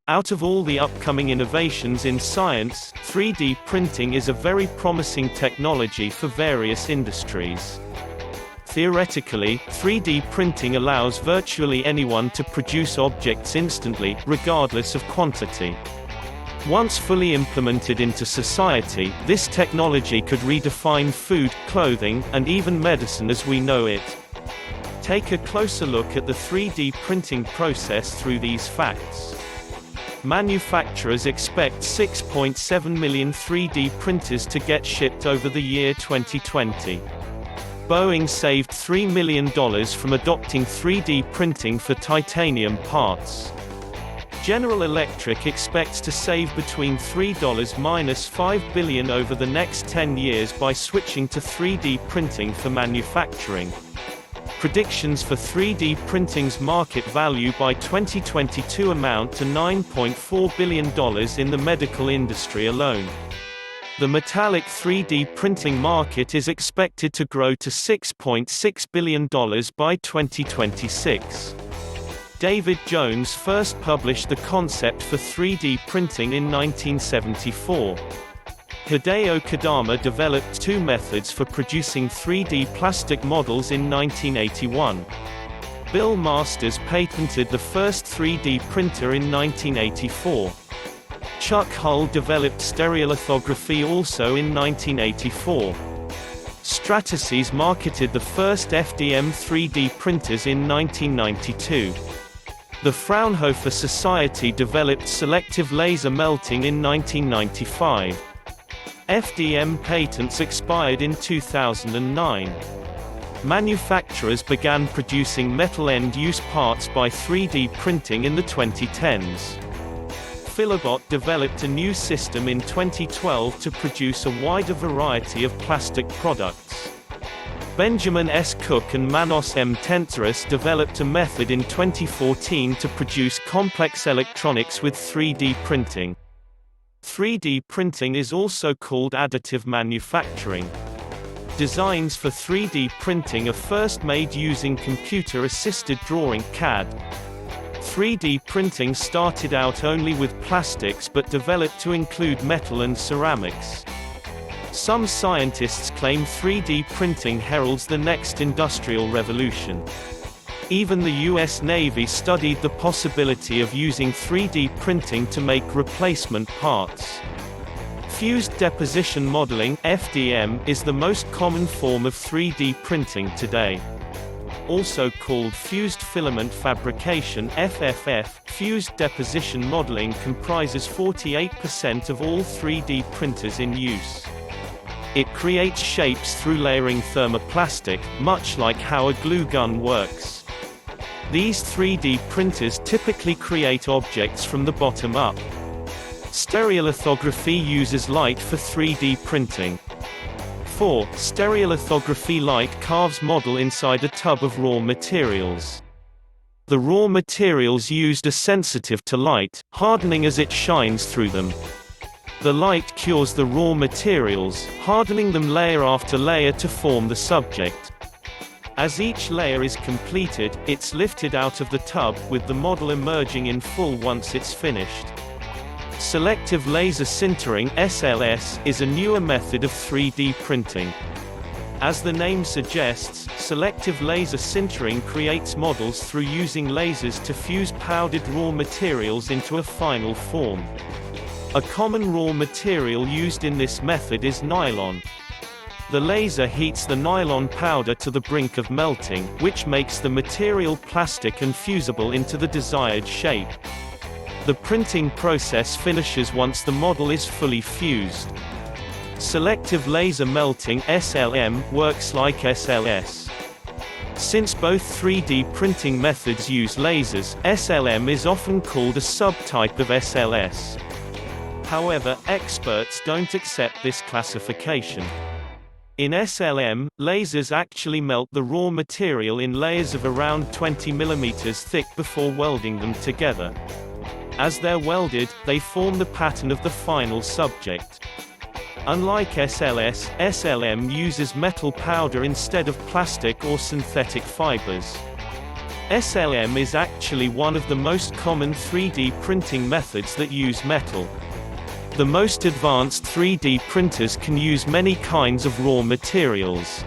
Out of all the upcoming innovations in science, 3D printing is a very promising technology for various industries. Theoretically, 3D printing allows virtually anyone to produce objects instantly, regardless of quantity. Once fully implemented into society, this technology could redefine food, clothing, and even medicine as we know it. Take a closer look at the 3D printing process through these facts. Manufacturers expect 6.7 million 3D printers to get shipped over the year 2020. Boeing saved $3 million from adopting 3D printing for titanium parts. General Electric expects to save between $3–5 billion over the next 10 years by switching to 3D printing for manufacturing. Predictions for 3D printing's market value by 2022 amount to $9.4 billion in the medical industry alone. The metallic 3D printing market is expected to grow to $6.6 billion by 2026. David Jones first published the concept for 3D printing in 1974. Hideo Kodama developed two methods for producing 3D plastic models in 1981. Bill Masters patented the first 3D printer in 1984. Chuck Hull developed stereolithography also in 1984. Stratasys marketed the first FDM 3D printers in 1992. The Fraunhofer Society developed selective laser melting in 1995. FDM patents expired in 2009. Manufacturers began producing metal end-use parts by 3D printing in the 2010s. Philobot developed a new system in 2012 to produce a wider variety of plastic products. Benjamin S. Cook and Manos M. Tentzeris developed a method in 2014 to produce complex electronics with 3D printing. 3D printing is also called additive manufacturing. Designs for 3D printing are first made using computer-assisted drawing (CAD). 3D printing started out only with plastics but developed to include metal and ceramics. Some scientists claim 3D printing heralds the next industrial revolution. Even the U.S. Navy studied the possibility of using 3D printing to make replacement parts. Fused Deposition Modeling (FDM) is the most common form of 3D printing today. Also called fused filament fabrication (FFF), fused deposition modeling comprises 48% of all 3D printers in use. It creates shapes through layering thermoplastic, much like how a glue gun works. These 3D printers typically create objects from the bottom up. Stereolithography uses light for 3D printing. 4. Stereolithography light carves model inside a tub of raw materials. The raw materials used are sensitive to light, hardening as it shines through them. The light cures the raw materials, hardening them layer after layer to form the subject. As each layer is completed, it's lifted out of the tub, with the model emerging in full once it's finished. Selective laser sintering (SLS) is a newer method of 3D printing. As the name suggests, selective laser sintering creates models through using lasers to fuse powdered raw materials into a final form. A common raw material used in this method is nylon. The laser heats the nylon powder to the brink of melting, which makes the material plastic and fusible into the desired shape. The printing process finishes once the model is fully fused. Selective laser melting (SLM) works like SLS. Since both 3D printing methods use lasers, SLM is often called a subtype of SLS. However, experts don't accept this classification. In SLM, lasers actually melt the raw material in layers of around 20 mm thick before welding them together. As they're welded, they form the pattern of the final subject. Unlike SLS, SLM uses metal powder instead of plastic or synthetic fibers. SLM is actually one of the most common 3D printing methods that use metal. The most advanced 3D printers can use many kinds of raw materials.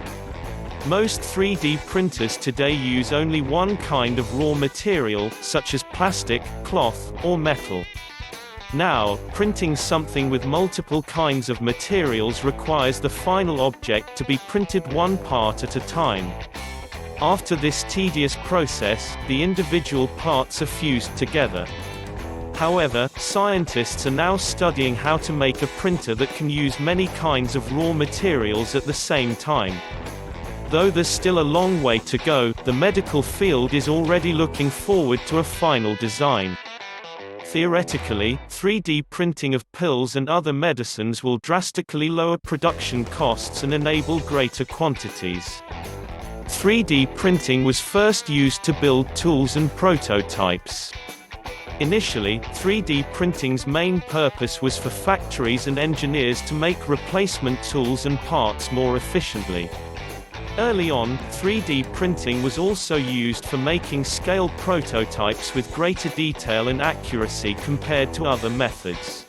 Most 3D printers today use only one kind of raw material, such as plastic, cloth, or metal. Now, printing something with multiple kinds of materials requires the final object to be printed one part at a time. After this tedious process, the individual parts are fused together. However, scientists are now studying how to make a printer that can use many kinds of raw materials at the same time. Though there's still a long way to go, the medical field is already looking forward to a final design. Theoretically, 3D printing of pills and other medicines will drastically lower production costs and enable greater quantities. 3D printing was first used to build tools and prototypes. Initially, 3D printing's main purpose was for factories and engineers to make replacement tools and parts more efficiently. Early on, 3D printing was also used for making scale prototypes with greater detail and accuracy compared to other methods.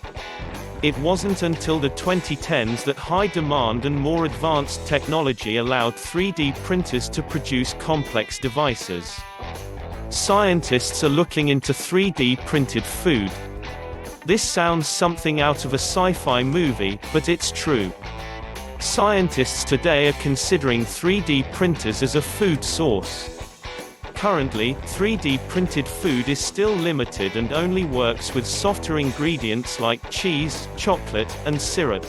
It wasn't until the 2010s that high demand and more advanced technology allowed 3D printers to produce complex devices. Scientists are looking into 3D printed food. This sounds something out of a sci-fi movie, but it's true. Scientists today are considering 3D printers as a food source. Currently, 3D printed food is still limited and only works with softer ingredients like cheese, chocolate, and syrup.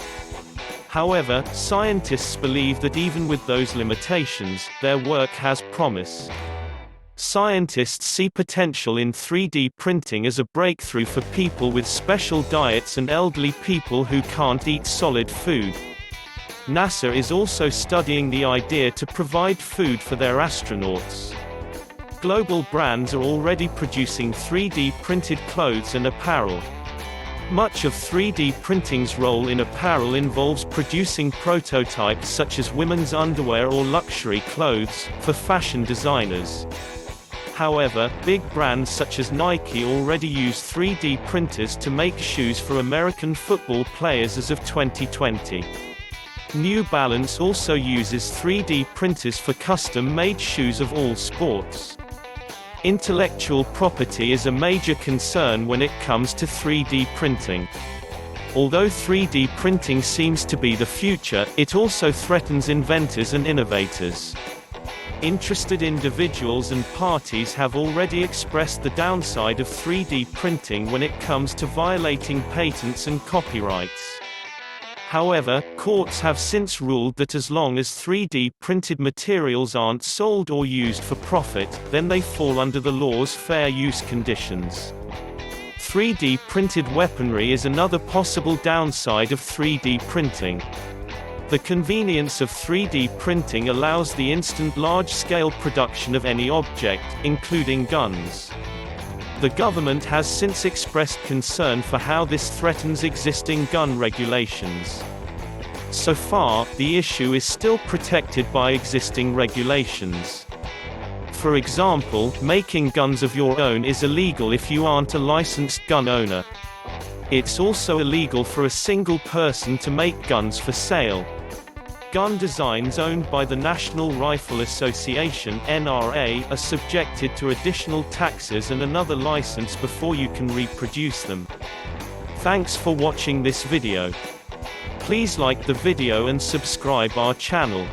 However, scientists believe that even with those limitations, their work has promise. Scientists see potential in 3D printing as a breakthrough for people with special diets and elderly people who can't eat solid food. NASA is also studying the idea to provide food for their astronauts. Global brands are already producing 3D printed clothes and apparel. Much of 3D printing's role in apparel involves producing prototypes such as women's underwear or luxury clothes, for fashion designers. However, big brands such as Nike already use 3D printers to make shoes for American football players as of 2020. New Balance also uses 3D printers for custom-made shoes of all sports. Intellectual property is a major concern when it comes to 3D printing. Although 3D printing seems to be the future, it also threatens inventors and innovators. Interested individuals and parties have already expressed the downside of 3D printing when it comes to violating patents and copyrights. However, courts have since ruled that as long as 3D printed materials aren't sold or used for profit, then they fall under the law's fair use conditions. 3D printed weaponry is another possible downside of 3D printing. The convenience of 3D printing allows the instant large-scale production of any object, including guns. The government has since expressed concern for how this threatens existing gun regulations. So far, the issue is still protected by existing regulations. For example, making guns of your own is illegal if you aren't a licensed gun owner. It's also illegal for a single person to make guns for sale. Gun designs owned by the National Rifle Association (NRA) are subjected to additional taxes and another license before you can reproduce them. Thanks for watching this video. Please like the video and subscribe our channel.